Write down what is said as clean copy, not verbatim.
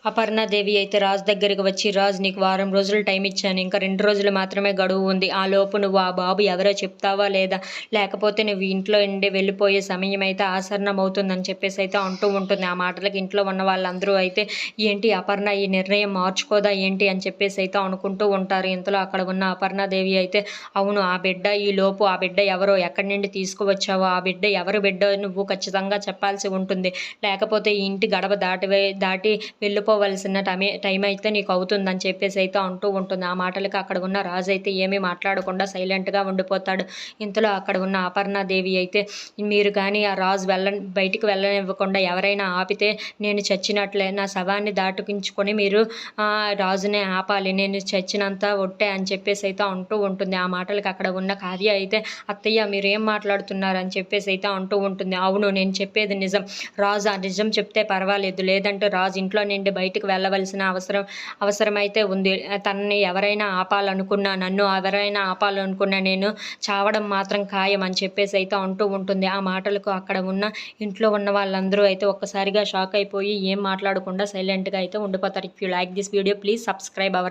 అపర్ణాదేవి అయితే రాజు దగ్గరికి వచ్చి, రాజు నీకు వారం రోజులు టైం ఇచ్చాను, ఇంకా 2 రోజులు మాత్రమే గడువు ఉంది, ఆ లోపు నువ్వు ఆ బాబు ఎవరో చెప్తావా లేదా, లేకపోతే నువ్వు ఇంట్లో ఉండి వెళ్ళిపోయే సమయం అయితే ఆసన్నం అవుతుందని చెప్పేసి అయితే అంటూ ఉంటుంది. ఆ మాటలకి ఇంట్లో ఉన్న వాళ్ళందరూ అయితే ఏంటి అపర్ణ ఈ నిర్ణయం మార్చుకోదా ఏంటి అని చెప్పేసి అయితే అనుకుంటూ ఉంటారు. ఇంతలో అక్కడ ఉన్న అపర్ణాదేవి అయితే అవును, ఆ బిడ్డ ఈ లోపు ఆ బిడ్డ ఎవరో ఎక్కడి నుండి తీసుకువచ్చావో, ఆ బిడ్డ ఎవరు బిడ్డ నువ్వు ఖచ్చితంగా చెప్పాల్సి ఉంటుంది, లేకపోతే ఈ ఇంటి గడప దాటి వెళ్ళిపోవలసిన టైం అయితే నీకు అవుతుందని చెప్పేసి అయితే అంటూ ఉంటుంది. ఆ మాటలకి అక్కడ ఉన్న రాజు అయితే ఏమీ మాట్లాడకుండా సైలెంట్గా ఉండిపోతాడు. ఇంతలో అక్కడ ఉన్న అపర్ణాదేవి అయితే మీరు కానీ ఆ రాజు బయటికి వెళ్ళనివ్వకుండా ఎవరైనా ఆపితే నేను చచ్చినట్లే, నా శవాన్ని దాటుకించుకొని మీరు రాజునే ఆపాలి, నేను చచ్చినంత ఒట్టే అని చెప్పేసి అయితే అంటూ ఉంటుంది. ఆ మాటలకి అక్కడ ఉన్న కావ్య అయితే అత్తయ్య మీరేం మాట్లాడుతున్నారు అని చెప్పేసి అయితే అంటూ ఉంటుంది. అవును, నేను చెప్పేది నిజం, రాజు ఆ నిజం చెప్తే పర్వాలేదు, లేదంటే రాజు ఇంట్లో నుండి బయటకు వెళ్ళవలసిన అవసరమైతే ఉంది, తనని ఎవరైనా ఆపాలనుకున్నా, నన్ను ఎవరైనా ఆపాలనుకున్నా నేను చావడం మాత్రం ఖాయం అని చెప్పేసి అయితే అంటూ ఉంటుంది. ఆ మాటలకు అక్కడ ఉన్న ఇంట్లో ఉన్న వాళ్ళందరూ అయితే ఒక్కసారిగా షాక్ అయిపోయి ఏం మాట్లాడకుండా సైలెంట్గా అయితే ఉండిపోతారు. If you like this video please subscribe our